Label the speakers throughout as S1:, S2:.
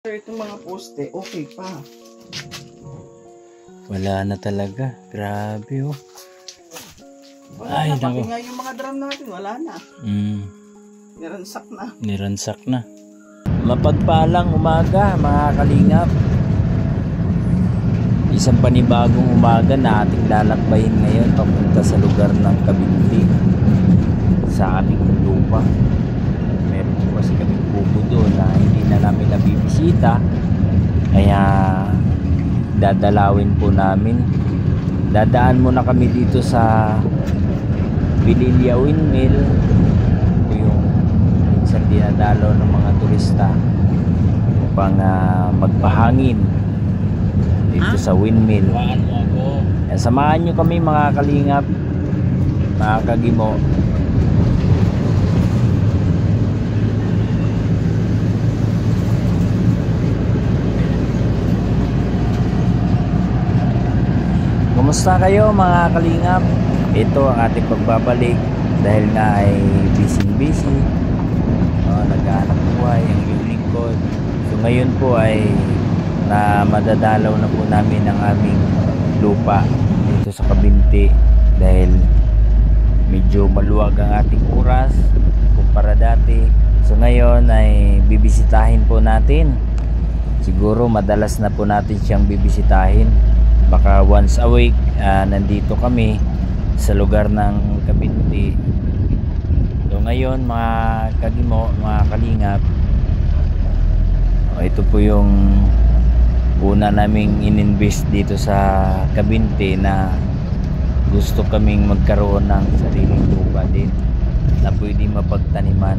S1: Itong mga poste, okay pa.
S2: Wala na talaga. Grabe oh.
S1: Wala na, pati nga yung mga drum natin, wala na. Niransak na.
S2: Niransak na. Mapagpalang umaga mga kalingap. Isang panibagong umaga na ating lalakbayin ngayon papunta sa lugar ng Kabinti, sa aming lupa. Meron po kasi kaming kubo doon na hindi na namin nabibisita, kaya dadalawin po namin. Dadaan muna kami dito sa Vililla Windmill, ito yung minsan dinadalaw ng mga turista upang magpahangin dito sa windmill. Samahan nyo kami mga kalingap, mga kagimo. Kumusta kayo mga kalingap? Ito ang ating pagbabalik dahil nga ay busy. Naghahanap buhay ang iyong lingkod. So ngayon po ay na madadalaw na po namin ang aming lupa dito sa Kabinti dahil medyo maluwag ang ating oras kumpara dati. So ngayon ay bibisitahin po natin. Siguro madalas na po natin siyang bibisitahin. Baka once a week nandito kami sa lugar ng Kabinti. So ngayon mga kagimo, mga kalingap, ito po yung una naming ininvest dito sa Kabinti na gusto kaming magkaroon ng sariling lupa din na pwede mapagtaniman.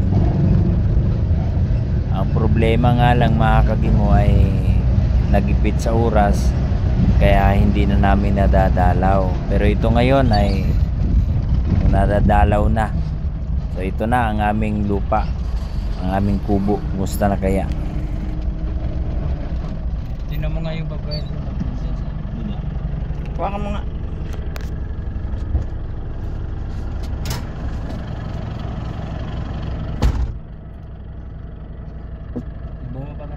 S2: Ang problema nga lang mga kagimo ay nagipit sa oras, kaya hindi na namin nadadalaw. Pero ito ngayon ay nadadalaw na. So ito na ang aming lupa, ang aming kubo. Kumusta na kaya?
S3: Tingnan mo nga yung babae.
S1: Kuha ka mo nga.
S3: Bumaba ka na.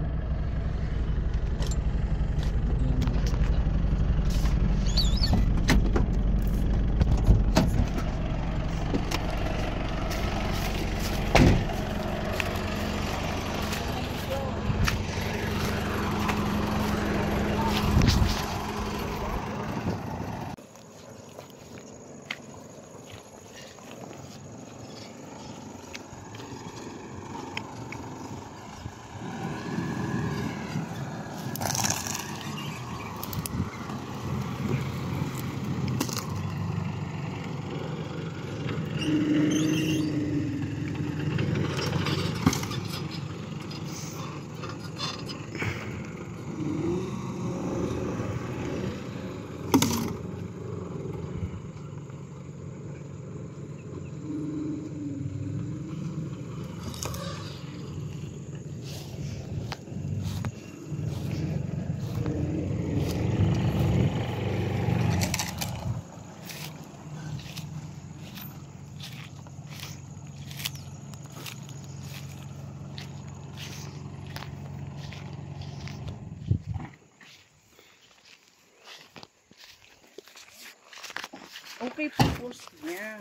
S1: Okay pa post niya.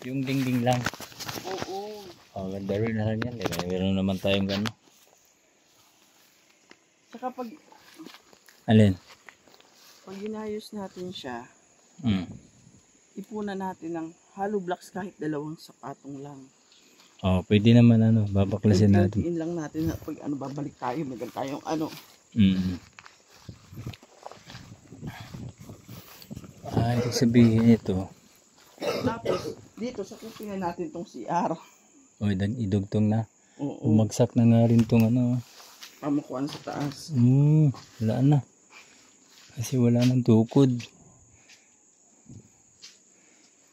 S2: Yung dingding lang.
S1: Oo.
S2: Ganda rin na yan. Meron naman tayong gano'n.
S1: Saka pag
S2: Alin?
S1: inayos natin siya, ipunan natin ng hollow blocks kahit dalawang sapatong lang.
S2: Pwede naman babaklasin natin.
S1: Tiin lang natin pag babalik tayo, meron tayong
S2: Ibig sabihin ito.
S1: Tapos dito sa kupingan natin tong CR.
S2: Idugtong na.
S1: Oo.
S2: Umagsak na nga rin tong
S1: Pamukuan sa taas.
S2: Wala na. Kasi wala nang tukod.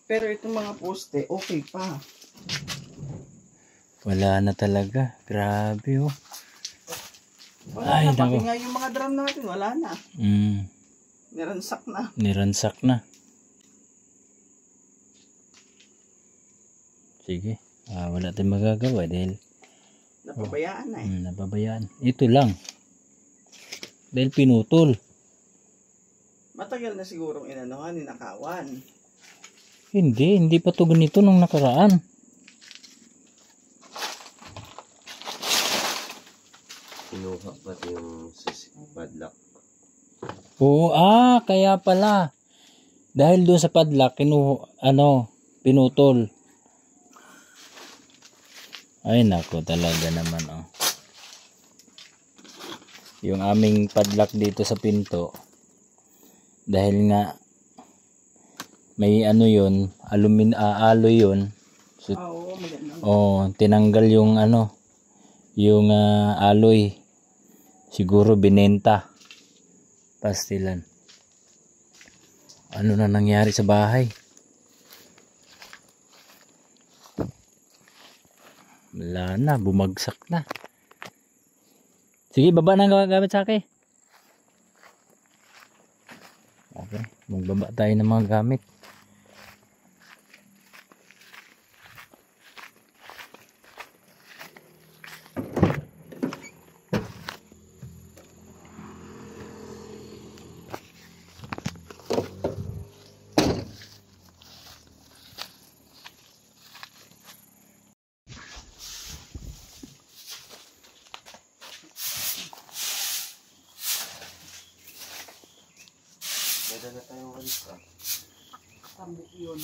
S1: Pero itong mga poste, okay pa.
S2: Wala na talaga. Grabe oh.
S1: Wala na, pati nga yung mga drum natin, wala na. Niransak na.
S2: Niransak na. Sige. Wala tayong magagawa dahil
S1: napabayaan na
S2: napabayaan. Ito lang. Dahil pinutol.
S1: Matagal na sigurong inanuhan, ninakawan.
S2: Hindi pa to ganito nung nakaraan.
S4: Kinuha pati yung padlock.
S2: Oo, kaya pala. Dahil doon sa padlock, pinutol. Ay nako, talaga naman oh. Yung aming padlock dito sa pinto, dahil nga may yun, aloy yun. So,
S1: Oo, maganda.
S2: tinanggal yung yung aloy. Siguro binenta. Pastilan. Ano na nangyari sa bahay? Wala na, bumagsak na. Sige, baba na ang gamit sa akin. Okay, magbaba tayo ng mga gamit.
S4: Meron na tayong walis ka.
S1: Tambok yun.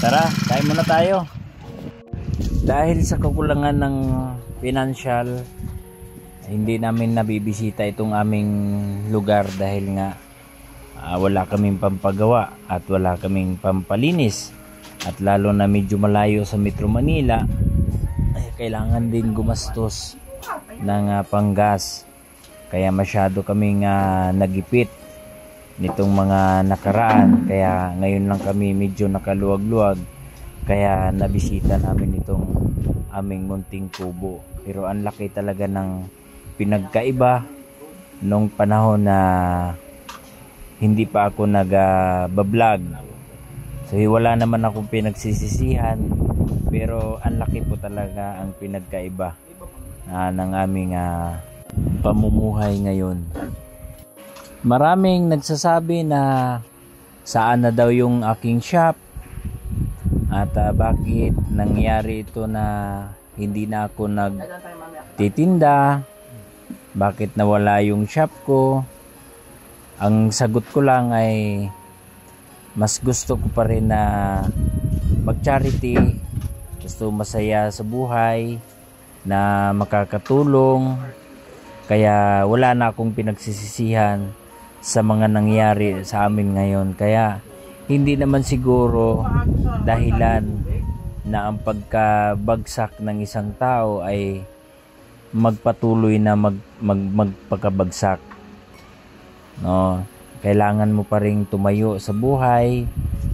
S2: Tara, kain muna tayo. Dahil sa kakulangan ng financial, hindi namin nabibisita itong aming lugar dahil nga wala kaming pampagawa at wala kaming pampalinis. At lalo na medyo malayo sa Metro Manila, ay kailangan din gumastos ng panggas. Kaya masyado kaming nagipit nitong mga nakaraan, kaya ngayon lang kami medyo nakaluwag-luwag, kaya nabisita namin itong aming munting kubo. Pero ang laki talaga ng pinagkaiba nung panahon na hindi pa ako nag-vlog. So wala naman akong pinagsisisihan, pero ang laki po talaga ang pinagkaiba ng aming pamumuhay ngayon. Maraming nagsasabi na saan na daw yung aking shop at bakit nangyari ito na hindi na ako nagtitinda, bakit nawala yung shop ko. Ang sagot ko lang ay mas gusto ko pa rin na mag-charity, gusto masaya sa buhay, na makakatulong, kaya wala na akong pinagsisisihan sa mga nangyari sa amin ngayon. Kaya hindi naman siguro dahilan na ang pagkabagsak ng isang tao ay magpatuloy na magpakabagsak. No, kailangan mo pa ring tumayo sa buhay,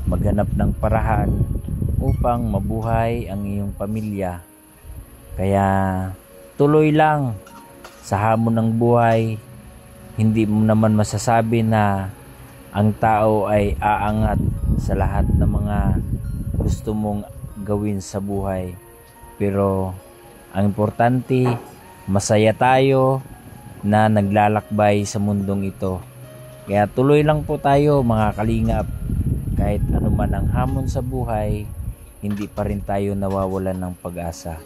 S2: maghanap ng paraan upang mabuhay ang iyong pamilya. Kaya tuloy lang sa hamon ng buhay. Hindi mo naman masasabi na ang tao ay aangat sa lahat ng mga gusto mong gawin sa buhay. Pero ang importante, masaya tayo na naglalakbay sa mundong ito. Kaya tuloy lang po tayo mga kalingap. Kahit anuman ang hamon sa buhay, hindi pa rin tayo nawawalan ng pag-asa.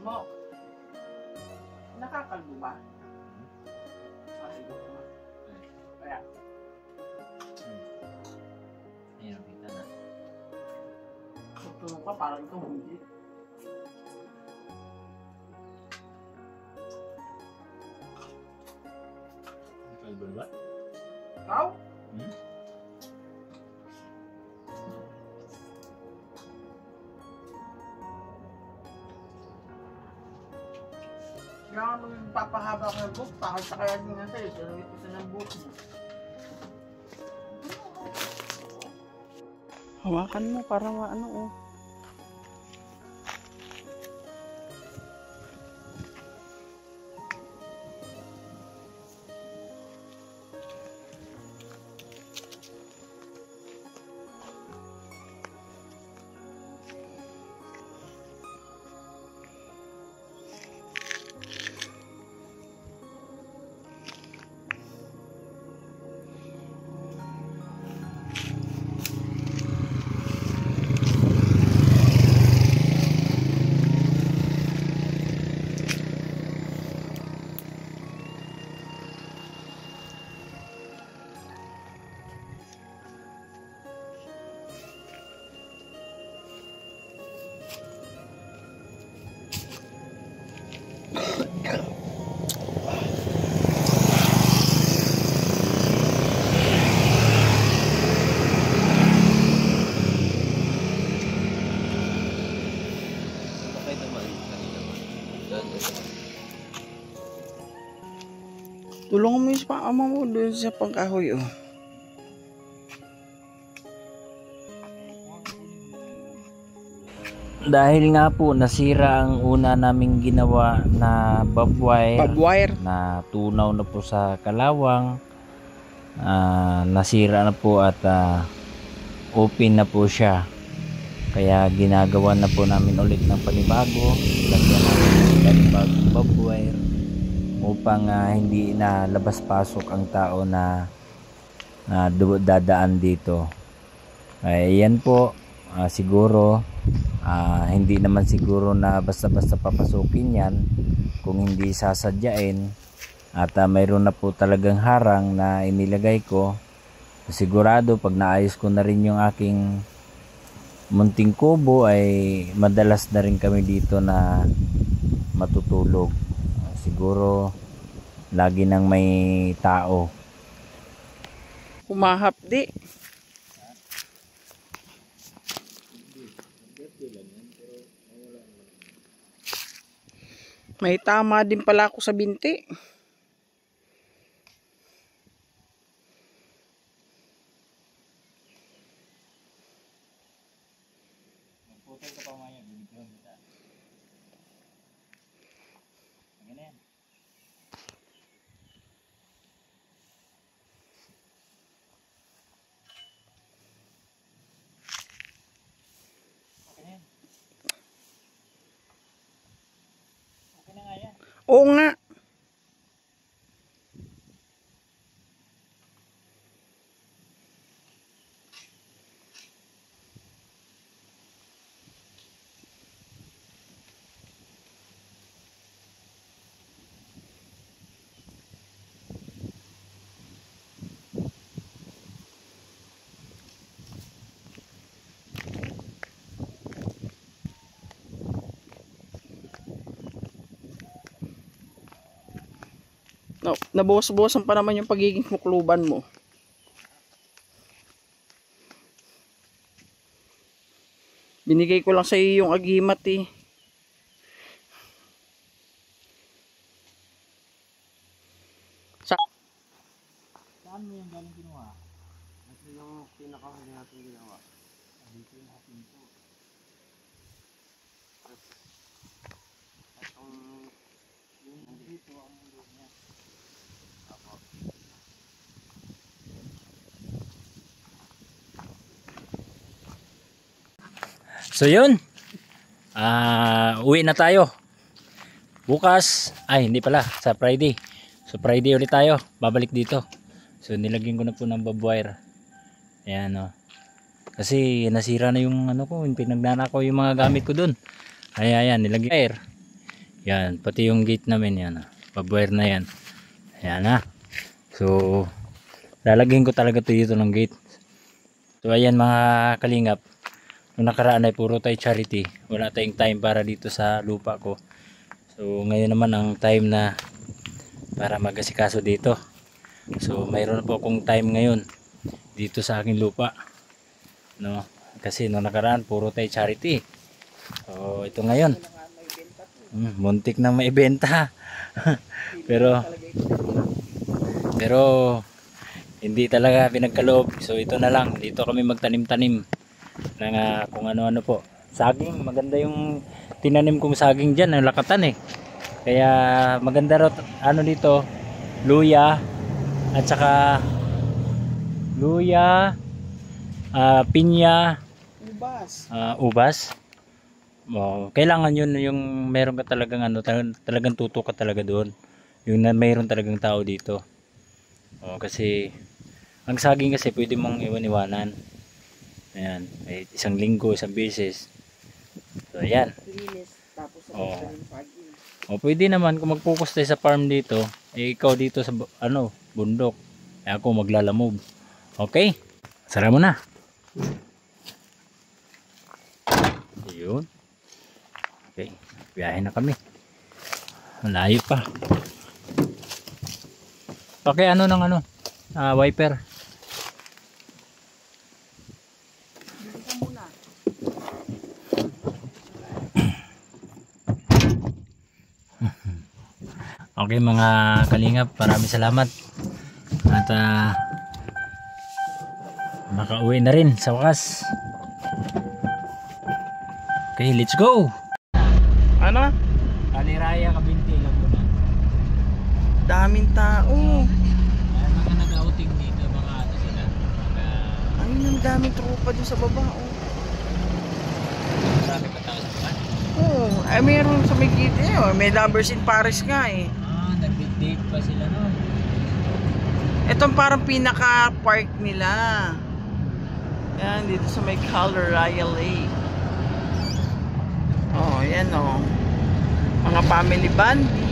S1: Mo, nakakalbo ba? Kaya.
S2: Ayun, kita na.
S1: Tutulong ka parang ikaw hindi.
S2: Kalbo ba?
S1: Ikaw? Kaya nga magpapahaba ka ng book, pakal sa kaya din nga sa'yo, pero ito sa ng book mo. Hawakan mo para maano oh. Tulungan mo yung ama mo doon sa pangkahoy oh.
S2: Dahil nga po nasira ang una naming ginawa na bobwire na tunaw na po sa kalawang, nasira na po at open na po siya. Kaya ginagawa na po namin ulit ng panibago, lagyan namin ng panibagong bobwire upang hindi na labas-pasok ang tao na dadaan dito. Kaya yan po, siguro hindi naman siguro na basta-basta papasukin yan kung hindi sasadyain at mayroon na po talagang harang na inilagay ko. Sigurado pag naayos ko na rin yung aking munting kubo ay madalas na rin kami dito na matutulog. Siguro lagi nang may tao.
S1: Humahapdi. May tama din pala ako sa binti. Oo nga. No, nabawas-bawasan pa naman yung pagiging mukluban mo. Binigay ko lang sa iyo yung agimat eh.
S3: Saan mo yung galing ginawa?
S4: Ito yung pinakahuli natin ginawa.
S3: Dito yung hapin ko.
S4: Itong
S3: Yung dito ang loob niya.
S2: So yun, uwi na tayo bukas, ay hindi pala, sa Friday. So Friday ulit tayo, babalik dito. So nilagyan ko na po ng barbwire. Ayan o, kasi nasira na yung ano ko, yung pinagnanakaw yung mga gamit ko dun. Ayan, nilagyan wire. Yan, pati yung gate namin yan, barbwire na yan. Ayan na. So lalagyan ko talaga to dito ng gate. So ayan mga kalingap, nung nakaraan ay puro tayo charity, wala tayong time para dito sa lupa ko. So ngayon naman ang time na para mag-asikaso dito. So mayroon po akong time ngayon dito sa aking lupa, no? Kasi nung nakaraan puro tayo charity. So ito ngayon, muntik na maibenta. pero hindi talaga pinagkaloob. So ito na lang, dito kami magtanim-tanim ng kung ano-ano po. Saging, maganda yung tinanim kong saging dyan, ang lakatan eh. Kaya maganda rin ano dito, luya at saka luya, pinya, ubas. Kailangan yun yung meron ka talagang ano, talagang tutok ka talaga doon. Yung na mayroon talagang tao dito. Kasi ang saging kasi pwede mong iwan-iwanan. Ayan, may isang linggo, isang beses. So ayan. Pwede naman kung mag-focus tayo sa farm dito, ikaw dito sa ano, bundok. Ako maglalamog. Okay? Sara mo na. Ayun. Okay, biyahe na kami. Malayo pa. Okay, ano ng ano? Wiper. Okay mga kalingap, maraming salamat. At makauwi na rin sa wakas. Okay, let's go.
S1: Ano?
S2: Kaliraya Kabinti lang ko na.
S1: Daming tao.
S2: Ay, mga nag-outing dito, mga ano sila.
S1: Ayun, ang daming tropa dun sa baba. Oh.
S2: Marami pa tao sa baba.
S1: Oo, ay meron sa may gate eh. Oh. May lovers in Paris nga eh.
S2: Nag-date pa sila noon.
S1: Itong parang pinaka-park nila. Yan, dito sa may Caloraya Lake. Oh, yan oh. Mga family bonding.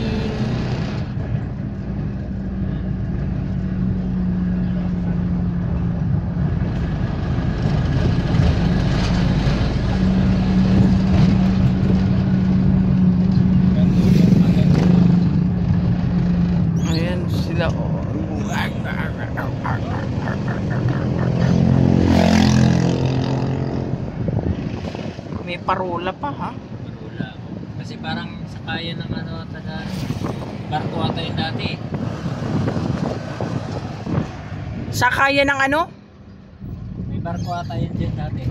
S1: Ayan sila oh. May parola pa ha.
S2: Wala. Kasi parang sakayan ng ano taga barko ata yun dati.
S1: Sakayan ng ano?
S2: May barko ata yun dyan dati.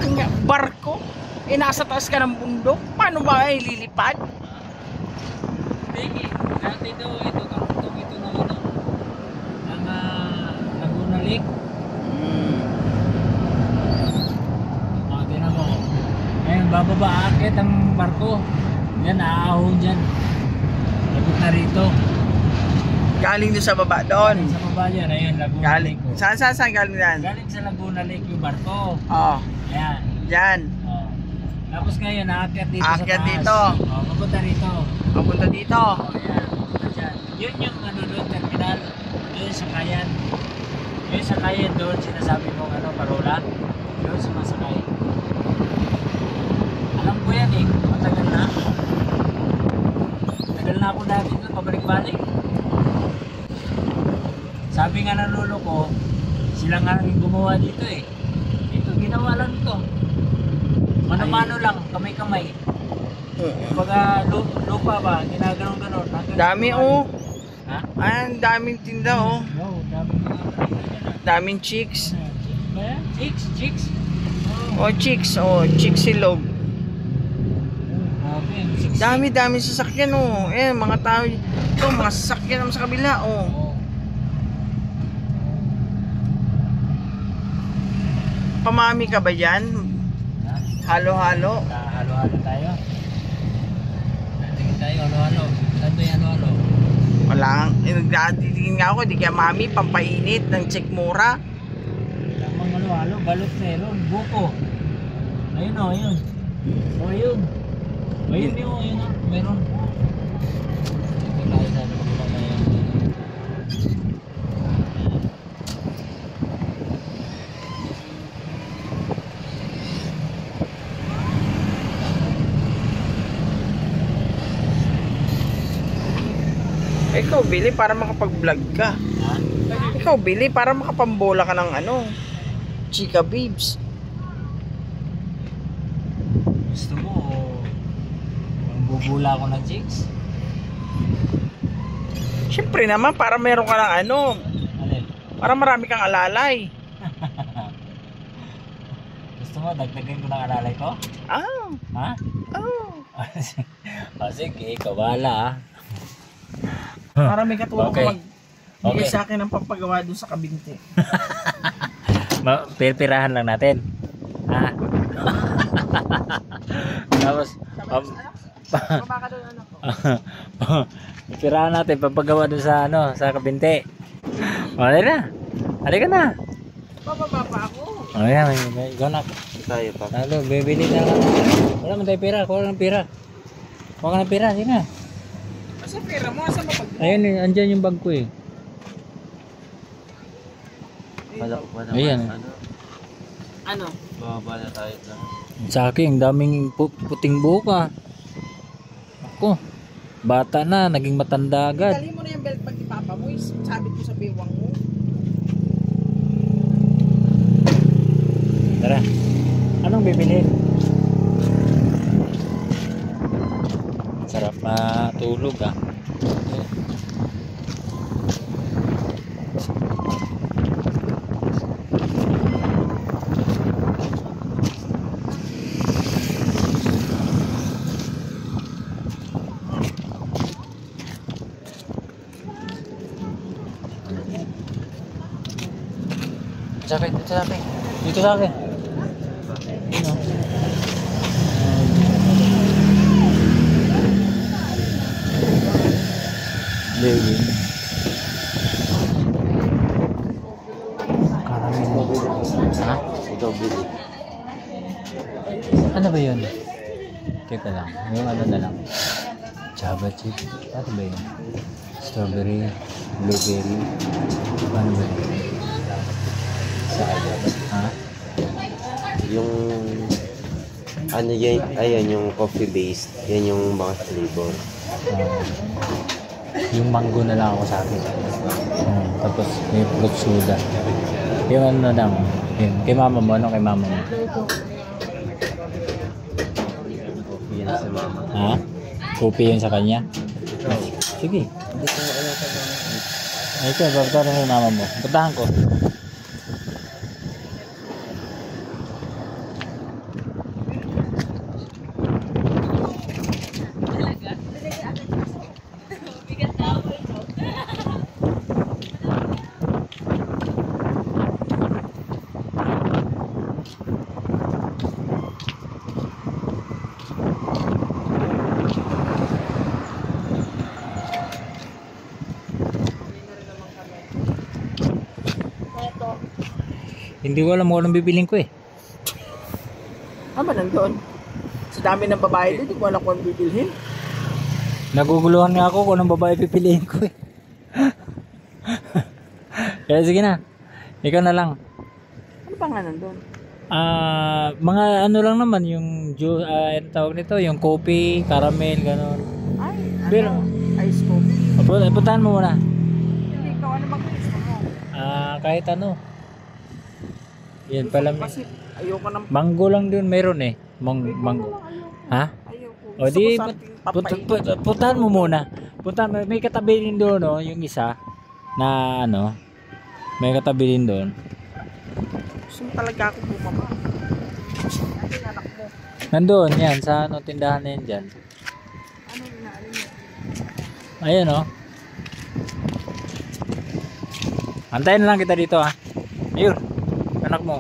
S1: Ang barko? Eh nasa taas ka ng bundok? Paano ba ay lilipad?
S2: Hindi, dati daw ito karugtong ito ng ano ng Laguna Lake. Tinan mo. Ngayon bababa akit ang barko. Yan aahon dyan. Labot na rito.
S1: Galing doon sa baba doon.
S2: Sa baba dyan, ayun, Laguna
S1: Galing.
S2: Lake.
S1: Saan galing yan?
S2: Galing sa Laguna Lake yung barko.
S1: Oh,
S2: Ayan.
S1: dyan.
S2: Oh. Tapos ngayon, aakyat dito sa
S1: Aakyat
S2: taas.
S1: dito.
S2: Oh, papunta rito.
S1: Papunta dito.
S2: Oh, ayan. Ayan. Yun yung ano doon, terminal. Yun sa Kayan. Yun sa Kayan doon, sinasabi mong ano, parola. Doon sumasakay. Alam ko yan eh, matagal na. Matagal na ako dati doon, pabalik-balik. Sabi nga ng lolo ko, sila nga rin gumawa dito eh. Dito, ginawa lang ito. Mano-mano lang, kamay-kamay. Pagka lupa ba, ginaganon-ganon.
S1: Dami oh.
S2: Ha?
S1: Ay, daming tinda oh.
S2: No, daming mga
S1: Daming chicks.
S2: Chicks, chicks.
S1: Oh, chicks. Oh, chicks silog. Dami sasakyan oh. Eh, mga tao. Ito, mga sasakyan naman sa kabila oh. Pamami ka ba dyan? Halo-halo.
S2: Halo-halo tayo. Tingin tayo, halo-halo. Saan ba yung halo-halo?
S1: Wala. Nagtitingin nga ako, di kaya mami, pampainit ng checkmura.
S2: Lamang halo-halo, balot meron, buko. Ayun o, ayun. O, ayun. Ayun yung, ayun o, meron. Ito tayo sa loob na yan.
S1: Ikaw, Billy, para makapag-vlog ka.
S2: Ha?
S1: Ikaw, Billy, para makapambola ka ng ano, chika babes.
S2: Gusto mo o bubula ako ng chicks?
S1: Siyempre naman, para meron ka ng ano,
S2: Alin?
S1: para marami kang alalay.
S2: Gusto mo dagdagan ko ng alalay ko?
S1: Ah,
S2: Ha?
S1: oh.
S2: Sige, kawala ah.
S1: Para may katulong
S2: Okay.
S1: ka magbigay
S2: Okay.
S1: sa akin ng pampagawa doon sa kabinte.
S2: Pirahan lang natin. Ha? Tapos,
S1: Baba ka doon, anak ko.
S2: pirahan natin papagawa dun sa ano, sa kabinte. O, halika na. Halika na.
S1: Bababa pa ako.
S2: O, yan. Ikaw na.
S4: Tayo pa.
S2: Lalo, bibili na lang. Wala man tayo pira. Kuha ka ng pira. Kuha ka ng pira. Sige na.
S1: Asa pera mo? Asa mapag...
S2: Ayun, andyan yung bag ko eh.
S4: Wala
S2: Ayan.
S1: Ano?
S4: Bababa na tayo lang.
S2: Sa akin, daming puting buka. Ako, bata na, naging matanda agad.
S1: Dali mo na yung belt pag ipapa mo. Sabit mo sa bewang mo.
S2: Tara. Anong bibilhin? Sarap matulog ah. Sa akin, dito sa akin. Dito sa akin. Ano? Baby. Karaming Ha?
S4: Ikaw bili.
S2: Ano ba yun? Teka lang. Yung ano na lang. Java chip. Ano ba yun? Strawberry. Blueberry. Ano ba yun? Ha?
S4: Yung ano yan, ayan yung coffee based. Yan yung mga flavor.
S2: Yung mango na lang ako sa akin. Tapos may fruit soda. Yung ano na lang. Yun. Kay mama mo. Ano kay mama mo?
S4: Coffee yan sa mama.
S2: Ha? Kopi yun sa kanya? Sige.
S4: Hindi ko alam sa mama.
S2: Ito, babataran mo yung mama mo. Puntahan ko. Hindi ko alam kung anong bibiling ko eh.
S1: Ba nandun? Sa dami ng babae din, hindi ko alam kung ano bibilhin.
S2: Naguguluhan nga ako kung anong babae pipiliin ko eh. Kaya sige na. Ikaw na lang.
S1: Ano pa nga nandun?
S2: Mga ano lang naman yung ano tawag nito, yung coffee, caramel, gano'n.
S1: Ay,
S2: Pero-
S1: ice coffee.
S2: Puntahan mo muna.
S1: Hindi, ikaw ano bang gusto mo?
S2: Kahit ano. Yan pala.
S1: Kasi ayoko ng
S2: Mango lang dun meron eh. Mango. Ha?
S1: ayoko.
S2: O
S1: Gusto
S2: di,
S1: ko something papay.
S2: puntahan mo muna. Puntahan, may katabi din doon, no, yung isa na ano, may katabi din doon.
S1: Gusto mo talaga ako bumaba. Ano yung anak mo?
S2: Nandoon yan, sa ano, tindahan na yan dyan.
S1: Ano yung inaalin mo?
S2: Ayan, no. Antayin na lang kita dito, ha. Ayun, anak mo.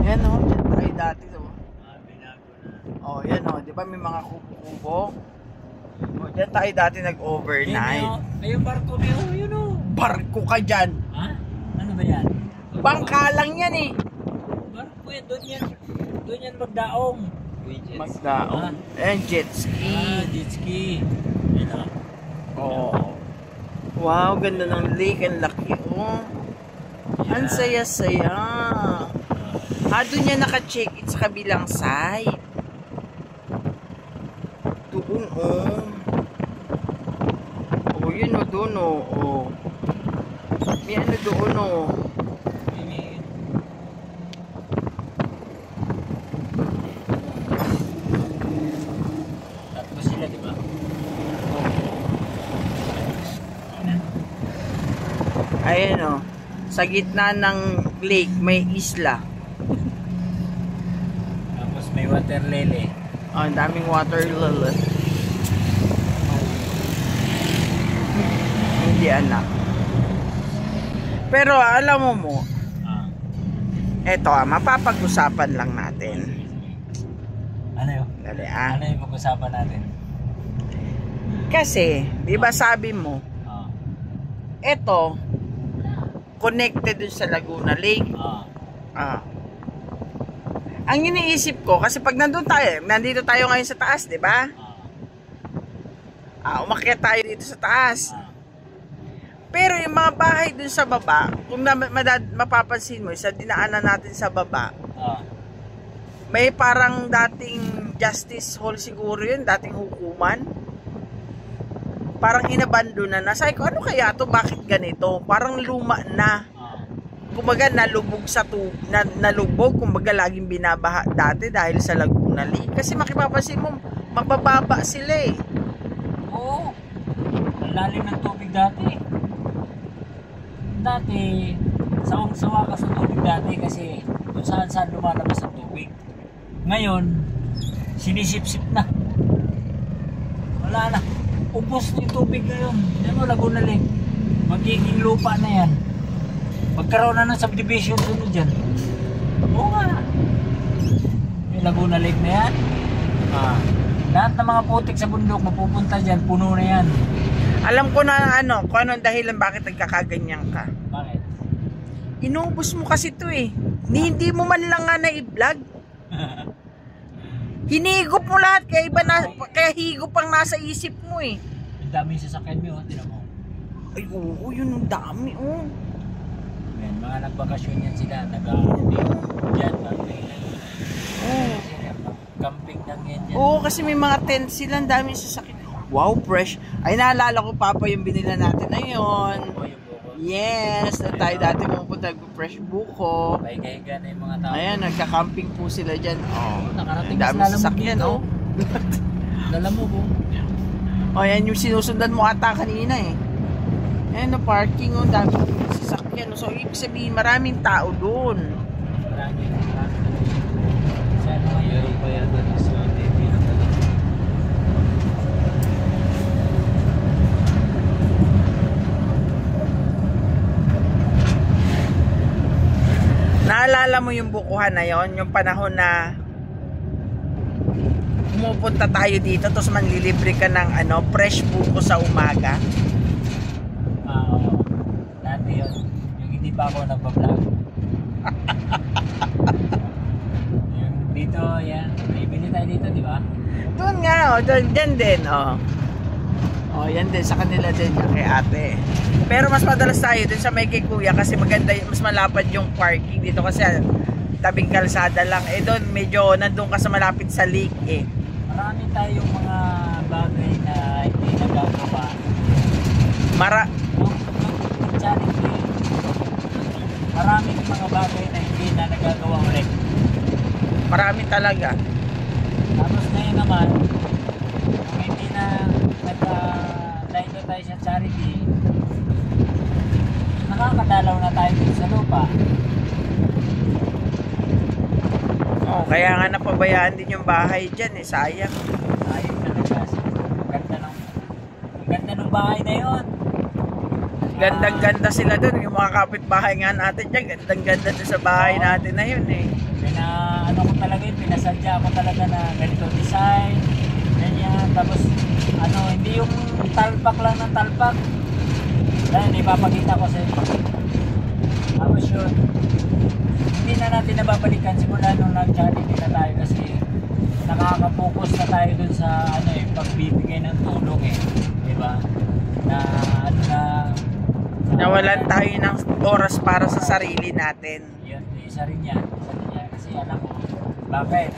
S1: Yan o, dyan tayo dati o. O, yan o, di ba may mga kubo-kubo? O, dyan tayo dati nag-overnight.
S2: Ayun, barko na yun, yun, o.
S1: Barko ka dyan.
S2: Ha? Ano ba yan?
S1: Bangka lang yan eh.
S2: Barko yan, doon yan magdaong.
S1: Magdaon. Ayan, jet ski.
S2: Jet ski. Yan, o.
S1: Oh. Wow, ganda ng lake. Ang laki oh. Ang saya-saya. Doon niya naka-check in sa kabilang side. Doon oh. Oh, yun oh, doon oh. Oh. May ano doon oh.
S2: Tatlo sila, di ba?
S1: Ayan oh. Sa gitna ng lake may isla.
S2: Tapos may water lily.
S1: Oh, ang daming water lily. Hindi anak. Pero alam mo, eto mapapag-usapan lang natin.
S2: Ano yun?
S1: Dali
S2: Ano yung pag-usapan natin?
S1: Kasi, di ba sabi mo, eto, connected dun sa Laguna Lake. Ang iniisip ko, kasi pag nandito tayo ngayon sa taas, di ba? Umakyat tayo dito sa taas. Pero yung mga bahay dun sa baba, kung mapapansin mo, sa dinaanan natin sa baba, may parang dating justice hall siguro yun, dating hukuman. Parang inabandonan na. Sabi ko, ano kaya to? Bakit ganito? Parang luma na. Kumbaga nalubog sa nalubog, kumbaga laging binabaha dati dahil sa Laguna Lake. Kasi makipapansin mo, mabababa sila eh.
S2: Oo. Ang lalim ng tubig dati. Dati, sawang-sawa ka sa tubig dati kasi kung saan-saan lumalabas ang tubig. Ngayon, sinisip-sip na. Wala na. Ubos na yung tubig ngayon. Yan mo, Laguna Lake. Magiging lupa na yan. Magkaroon na ng subdivision sunod dyan. Oo nga. Yung Laguna Lake na yan. Lahat ng mga putik sa bundok mapupunta dyan, puno na yan.
S1: Alam ko na ano, kung anong dahilan bakit nagkakaganyan ka.
S3: Bakit?
S1: Inubos mo kasi to eh. Hindi mo man lang nga na-i-vlog. Hinigop mo lahat, kaya higop ang nasa isip mo eh.
S3: Ang dami yung sasakyan mo, tinan mo.
S1: Ay oo, yun ang dami oh.
S3: Ayan, mga nagbakasyon yan sila, yan, camping lang yan dyan.
S1: Oo, kasi may mga tent sila, ang dami sasakyan. Wow, fresh. Ay, naalala ko, Papa, yung binila natin na yun.
S3: O, yung buko.
S1: Yes, na tayo dati pumunta fresh buko.
S3: Pahiga-higa na yung mga tao.
S1: Ayan, nagka-camping po sila dyan. Oh,
S3: Nakarating
S1: ang dami
S3: sa Lalamog
S1: sasakyan,
S3: dito.
S1: oh.
S3: Lalamog, oh.
S1: Oh, yan yung sinusundan mo ata kanina eh. Ayan, no, parking, oh, dami sasakyan. So, ibig sabihin, maraming tao doon.
S3: Marami. Sana ngayon pa yan doon sa TV na pala.
S1: Naalala mo yung bukuhan na yon, yung panahon na pumupunta tayo dito tapos manlilibre ka ng ano, fresh buko sa umaga.
S3: Oo. Dati yun. Yung hindi pa ako nagpa-vlog. Yung dito, yan. Bibili tayo dito, di ba?
S1: Doon nga, oh, doon, dyan din, oh. Oh, yan din, sa kanila din, yan kay ate. Pero mas madalas tayo dun sa may kay kuya kasi maganda, mas malapad yung parking dito kasi tabing kalsada lang. Eh doon, medyo nandun ka sa malapit sa lake eh.
S3: Marami tayong mga bagay na hindi nagagawa. Yung charity, maraming mga bagay na hindi na nagagawa ulit.
S1: Marami talaga.
S3: Tapos ngayon naman, kung hindi na nagka-light na tayo sa charity, nakakadalaw na tayo dito sa lupa.
S1: Oh, kaya nga napabayaan din yung bahay dyan eh, sayang.
S3: Ayun talaga. Ang ganda ng bahay na yun.
S1: Gandang-ganda sila doon, yung mga kapitbahay nga natin dyan, gandang-ganda doon sa bahay natin na yun eh.
S3: Ano ko talaga yun, pinasadya ko talaga na ganito design, ganyan, tapos ano, hindi yung talpak lang ng talpak. Dahil ipapakita ko sa inyo. Tapos yun, hindi na natin nababalikan simula nung nag-charity na tayo kasi nakaka-focus na tayo dun sa ano eh, pagbibigay ng tulong eh, di ba? Na ano
S1: Nawalan tayo ng oras para sa sarili natin.
S3: yun, isa rin yan kasi alam ko bakit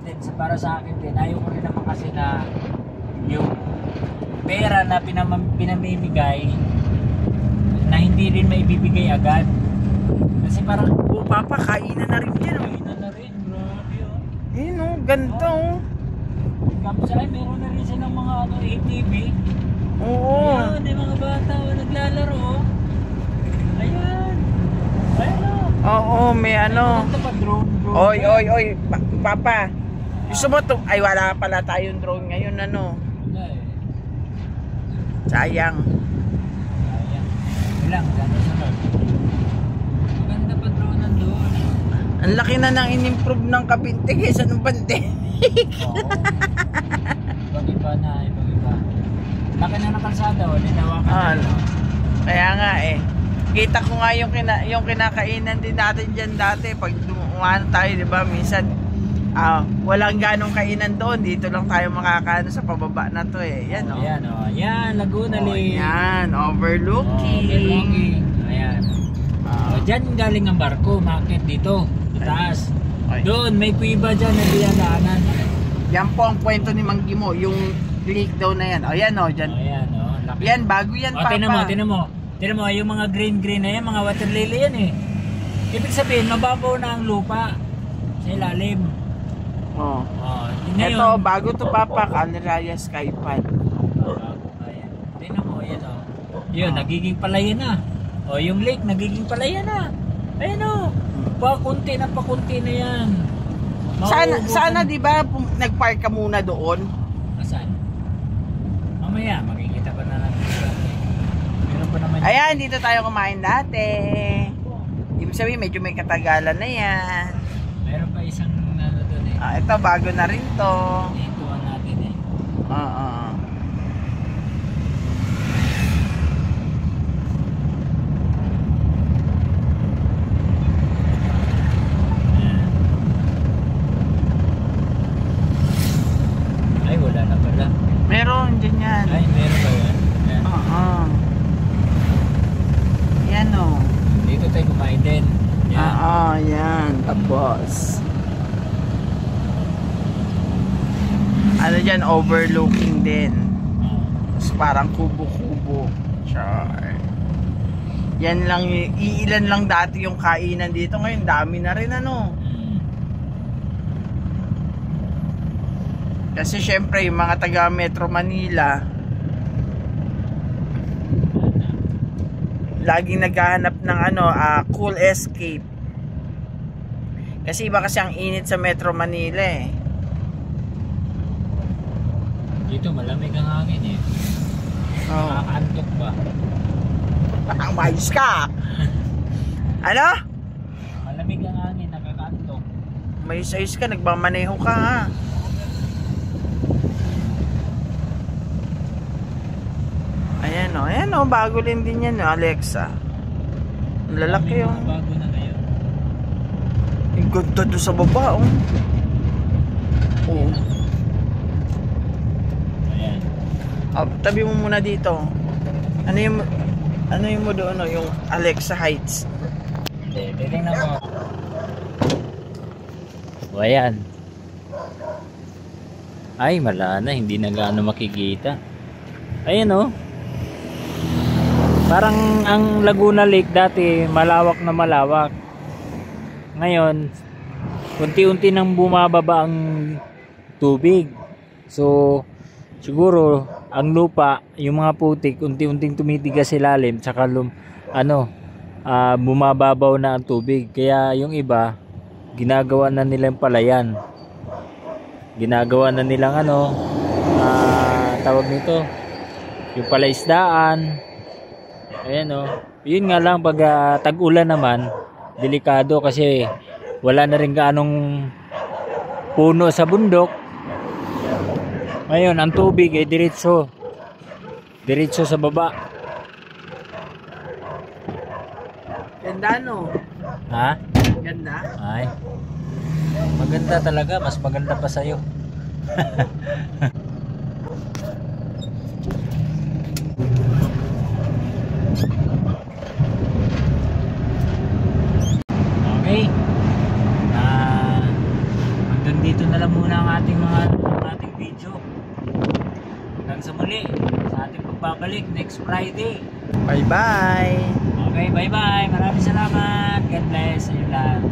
S3: din para sa akin din ayaw ko rin naman kasi na yung pera na pinamimigay na hindi rin maibibigay agad kasi parang
S1: Oh, Papa, kainan na rin dyan oh.
S3: kainan na rin, grabe oh.
S1: Ayun oh, ganda oh.
S3: Tapos ay meron na rin silang mga ano, ATV.
S1: Oo.
S3: Ayan, yung mga bata naglalaro oh. Ayan
S1: Oo, may ano.
S3: Ito pa drone.
S1: Oy, Papa. Gusto mo to? Ay, wala pala tayong drone ngayon, ano.
S3: Wala eh.
S1: Sayang.
S3: Ayan. Ilang, gano'n sunod. Maganda pa drone nandun.
S1: Ang laki na nang in-improve ng Kabinte kaysa nung bande.
S3: Oo. Ibang-iba na, ibang-iba. Laki na ng kalsada, linawakan
S1: Ah,
S3: na.
S1: Kaya nga eh. Kita ko nga yung kinakainan din natin dyan dati. Pag dumaan tayo, di ba, minsan walang ganong kainan doon. Dito lang tayo makakaano sa pababa na to eh. Yan oh.
S3: Ayan o. Ayan, Laguna
S1: Oh,
S3: Lake.
S1: yan, overlooking.
S3: Ayan. Diyan galing ang barko, makit dito. Taas.
S1: Ay.
S3: Doon, may kuiba dyan na dinadaanan.
S1: Yan po ang kwento ni Mang Gimo, yung lake daw na yan. O yan o, dyan.
S3: Ayan o. Laki.
S1: Yan, bago yan, Papa.
S3: Tinan mo. Tinan mo, yung mga green na yan, mga water lily yan eh. Ibig sabihin, mababaw na ang lupa sa ilalim.
S1: Oh.
S3: Ngayon,
S1: Ito, bago to, Papa, Canaraya Skypad.
S3: Ayan. Tingnan mo, ayan o. Yun, nagiging palaya na. O, yung lake, nagiging palaya na. Ayan o. Pakunti na yan.
S1: Sana di ba, nag-park ka muna doon?
S3: Asan? Mamaya, makikita pa na natin. Meron pa naman.
S1: Ayan, dito tayo kumain dati. Ibig sabihin, medyo may katagalan na yan.
S3: Meron pa isang ano doon eh.
S1: Ito, bago na rin to.
S3: Ituan natin eh.
S1: Oo.
S3: tayo kumain din. Yan.
S1: Yan. Tapos, ano dyan, overlooking din. Tapos parang kubo-kubo. Char. Yan lang, iilan lang dati yung kainan dito. Ngayon, dami na rin ano. Kasi syempre, yung mga taga Metro Manila, laging naghahanap ng ano, cool escape. Kasi iba kasi ang init sa Metro Manila eh.
S3: Dito malamig ang hangin eh. Nakakaantok ba?
S1: Ang mais ka! Ano?
S3: Malamig ang hangin, nakakaantok.
S1: May size ka, nagmamaneho ka ha. Ayan o, bago rin din yan Alexa. Ang lalaki yung...
S3: Bago na ngayon.
S1: Ang ganda doon sa baba oh. Oo.
S3: Ayan.
S1: Tabi mo muna dito. Ano yung mo doon yung Alexa Heights?
S3: Hindi, titingnan mo. O ayan. Ay, mala na, hindi na gaano makikita. Ayan o. Parang ang Laguna Lake dati malawak na malawak. Ngayon, unti-unti nang bumababa ang tubig. So, siguro ang lupa, yung mga putik, unti-unting tumitigas sa ilalim, tsaka bumababaw na ang tubig. Kaya yung iba, ginagawa na nilang palayan. Ginagawa na nilang tawag nito, yung palaisdaan. Ayan o. Yun nga lang pag tag-ulan naman, delikado kasi wala na rin gaanong puno sa bundok. Ngayon, ang tubig ay diretso sa baba.
S1: Ganda no?
S3: Ha?
S1: Ganda?
S3: Ay. Maganda talaga, mas maganda pa sa'yo. Okay. Hanggang dito na lang muna ang ating video. Hanggang sa muli sa ating pagbabalik next Friday.
S1: Bye bye!
S3: Okay, bye bye. Maraming salamat. God bless sa inyo lahat.